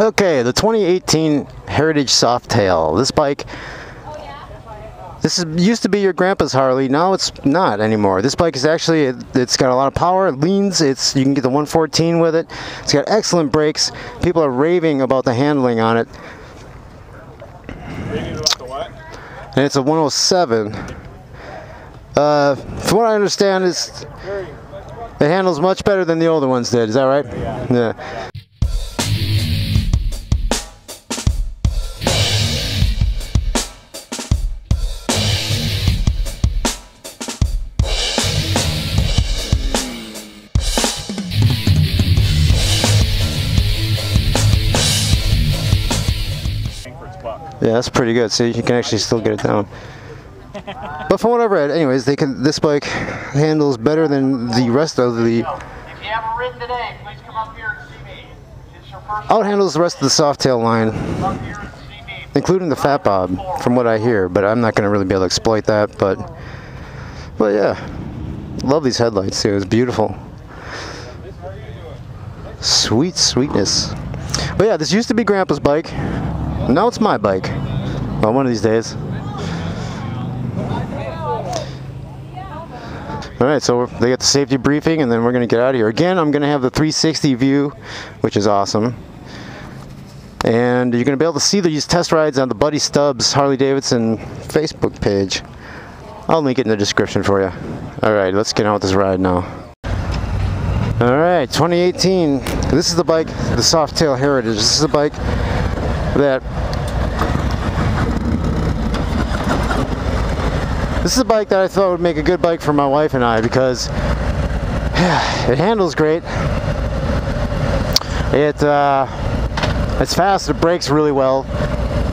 Okay, the 2018 Heritage Softail. This bike, used to be your grandpa's Harley. Now it's not anymore. This bike is actually, it's got a lot of power. It leans. You can get the 114 with it. It's got excellent brakes. People are raving about the handling on it. Raving about the what? And it's a 107. From what I understand, it handles much better than the older ones did. Is that right? Yeah. Yeah, that's pretty good. So you can actually still get it down. But from what I've read, anyways, this bike handles better than the rest of the. If you haven't ridden today, please come up here and see me. It's your first. Outhandles the rest of the Softail line, including the Fat Bob, from what I hear. But I'm not going to really be able to exploit that. But yeah, love these headlights too. It's beautiful. Sweetness. But yeah, this used to be Grandpa's bike. Now it's my bike. Well, one of these days. Alright, so they got the safety briefing and then we're going to get out of here. Again, I'm going to have the 360 view, which is awesome. And you're going to be able to see these test rides on the Buddy Stubbs Harley Davidson Facebook page. I'll link it in the description for you. Alright, let's get on with this ride now. Alright, 2018. This is the bike, the Softail Heritage. This is a bike that I thought would make a good bike for my wife and I, because it handles great. It's fast. It brakes really well.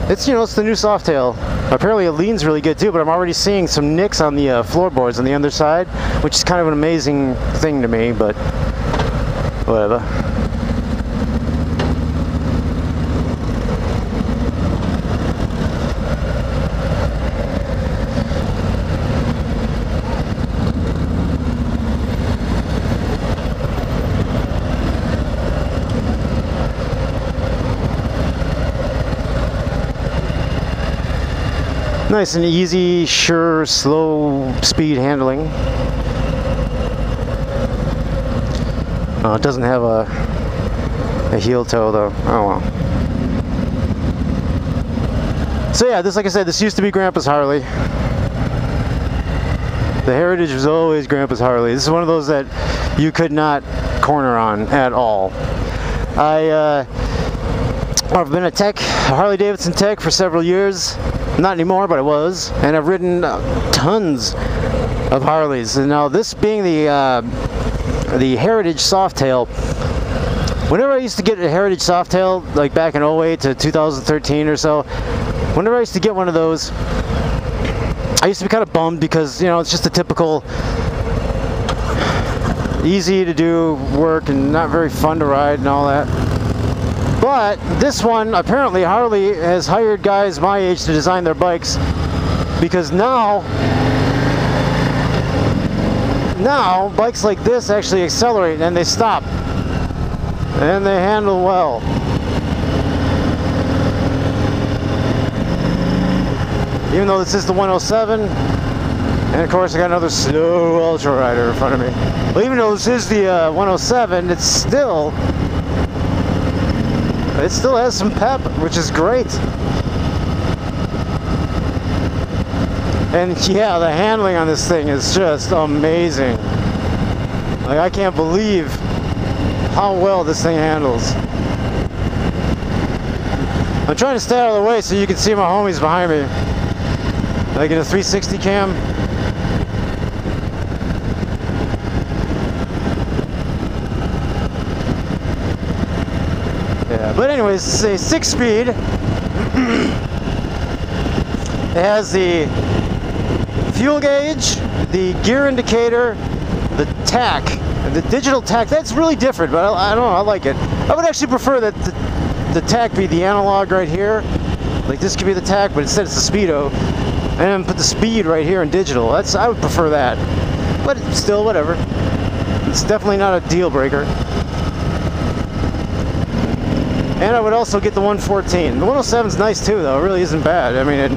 It's it's the new Softail. Apparently it leans really good too, but I'm already seeing some nicks on the floorboards on the underside, which is kind of an amazing thing to me. But whatever. Nice and easy, sure, slow speed handling. It doesn't have a heel toe though. Oh well. So yeah, like I said, this used to be Grandpa's Harley. The Heritage was always Grandpa's Harley. This is one of those that you could not corner on at all. I've been a Harley Davidson tech for several years. Not anymore, but I was, and I've ridden tons of Harleys. And now this being the Heritage Softail, whenever I used to get a Heritage Softail, like back in 08 to 2013 or so, whenever I used to get one of those, I used to be kind of bummed because it's just a typical easy to do work and not very fun to ride and all that. But this one, apparently Harley has hired guys my age to design their bikes, because now bikes like this actually accelerate and they stop and they handle well. Even though this is the 107, and of course I got another slow ultra rider in front of me. But even though this is the 107, it still has some pep, which is great. And yeah, the handling on this thing is just amazing. Like, I can't believe how well this thing handles. I'm trying to stay out of the way so you can see my homies behind me. Like in a 360 cam. Yeah, but anyways, it's a 6-speed. It has the fuel gauge, the gear indicator, the tach, the digital tach. That's really different, but I don't know, I like it. I would actually prefer that the tach be the analog right here. Like this could be the tach, but instead it's the speedo. And then put the speed right here in digital. I would prefer that. But still, whatever. It's definitely not a deal breaker. And I would also get the 114. The 107 is nice too, though. It really isn't bad. I mean,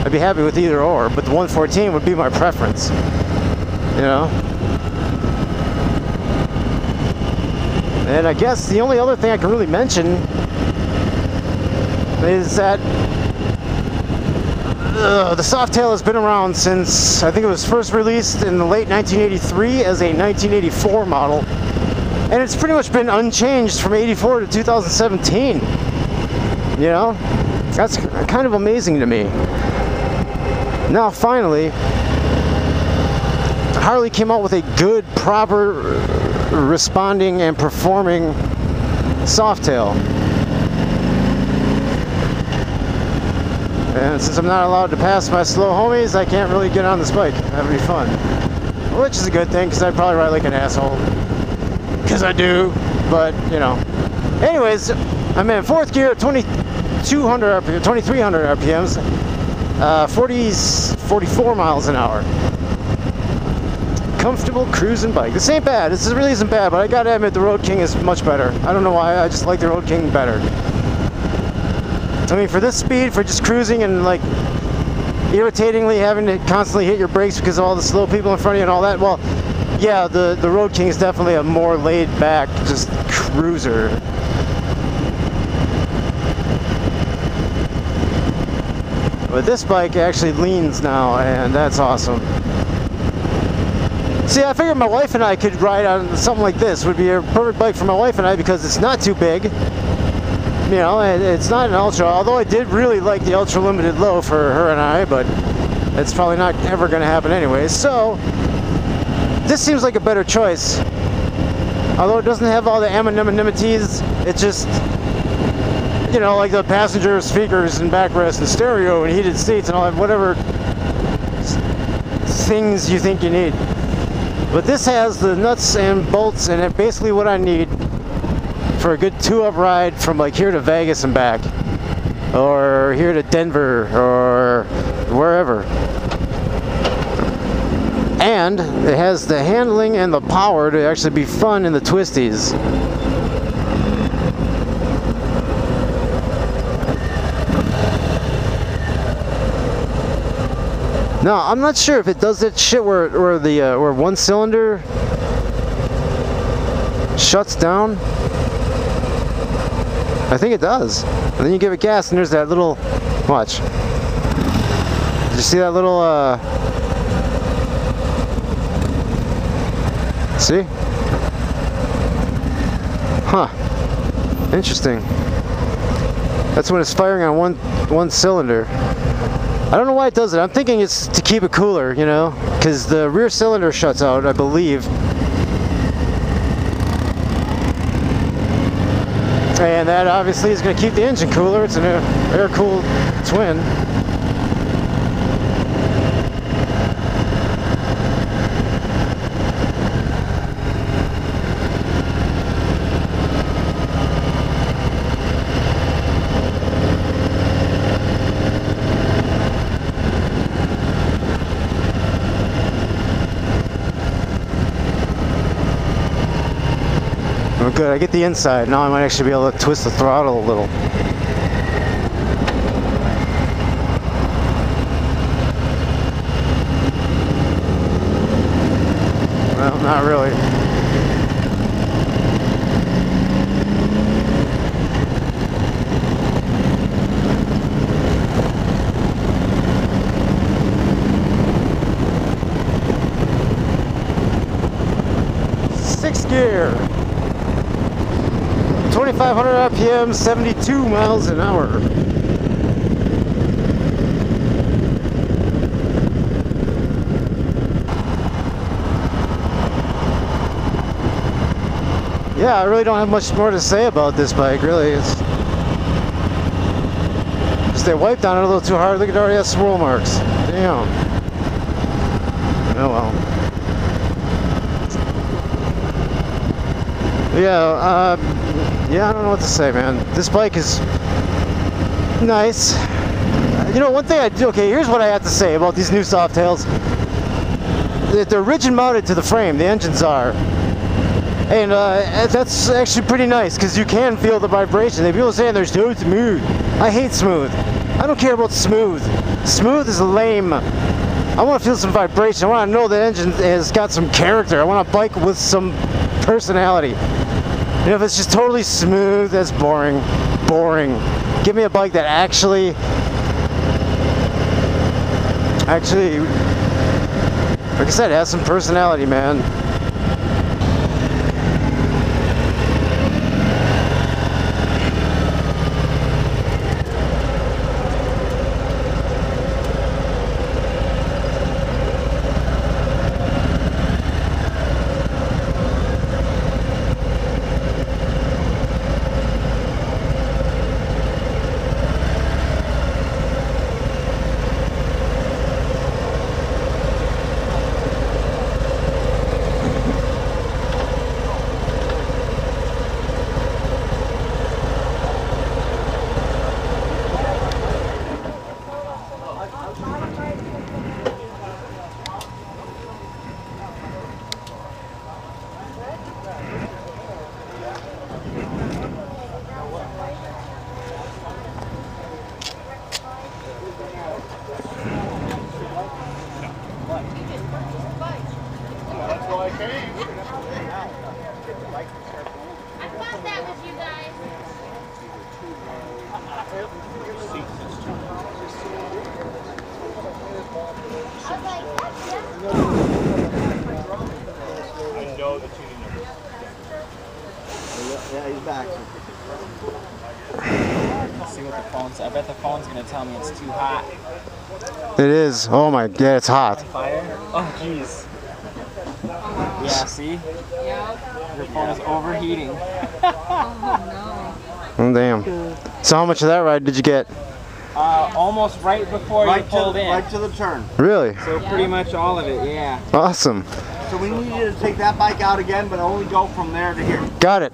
I'd be happy with either or, but the 114 would be my preference. You know? And I guess the only other thing I can really mention is that the Softail has been around since, I think it was first released in the late 1983 as a 1984 model. And it's pretty much been unchanged from 84 to 2017. You know? That's kind of amazing to me. Now, finally, Harley came out with a good, proper, responding and performing Softail. And since I'm not allowed to pass my slow homies, I can't really get on this bike. That'd be fun. Which is a good thing, because I'd probably ride like an asshole. Because I do, but, you know. Anyways, I'm in 4th gear at 2200 RPM, 2300 RPMs, 44 miles an hour. Comfortable cruising bike. This ain't bad. This really isn't bad, but I gotta admit the Road King is much better. I don't know why, I just like the Road King better. I mean, for this speed, for just cruising and like irritatingly having to constantly hit your brakes because of all the slow people in front of you and all that, well, yeah, the Road King is definitely a more laid back, just cruiser. But this bike actually leans now, and that's awesome. See, I figured my wife and I could ride on something like this. Would be a perfect bike for my wife and I because it's not too big. You know, it's not an Ultra, although I did really like the Ultra Limited Low for her and I, but it's probably not ever going to happen anyway. So, this seems like a better choice. Although it doesn't have all the amenities, it's just, you know, like the passenger speakers and backrest and stereo and heated seats and all that, whatever things you think you need. But this has the nuts and bolts and basically what I need for a good 2-up ride from like here to Vegas and back, or here to Denver, or wherever. And it has the handling and the power to actually be fun in the twisties. Now, I'm not sure if it does that shit where one cylinder shuts down. I think it does. And then you give it gas and there's that little, watch. Did you see that little, see? Huh. Interesting. That's when it's firing on one cylinder. I don't know why it does it. I'm thinking it's to keep it cooler, you know, because the rear cylinder shuts out, I believe. And that obviously is going to keep the engine cooler. It's an air-cooled twin. Oh, good, I get the inside. Now I might actually be able to twist the throttle a little. Well, not really. Sixth gear. 2,500 RPM, 72 miles an hour. Yeah, I really don't have much more to say about this bike, really. It's just they wiped on it a little too hard. Look, it already has swirl marks. Damn. Oh well. Yeah, yeah, I don't know what to say, man. This bike is nice. You know, one thing I do, okay, here's what I have to say about these new Softails. They're rigid mounted to the frame, the engines are. And that's actually pretty nice because you can feel the vibration. If people are saying there's no smooth, I hate smooth. I don't care about smooth. Smooth is lame. I want to feel some vibration. I want to know the engine has got some character. I want a bike with some personality. And if it's just totally smooth, that's boring. Boring. Give me a bike that actually, like I said, has some personality, man. I thought that was you guys. I was like, that's I know the tuning numbers. Yeah, he's back. Let's see what the phone's. I bet the phone's gonna tell me it's too hot. It is. Oh my god, it's hot. Fire? Oh jeez. Yeah, see? Yeah. Your phone is overheating. Oh damn. So how much of that ride did you get? Almost right before you pulled in. Right to the turn. Really? So pretty much all of it, yeah. Awesome. So we need you to take that bike out again, but only go from there to here. Got it.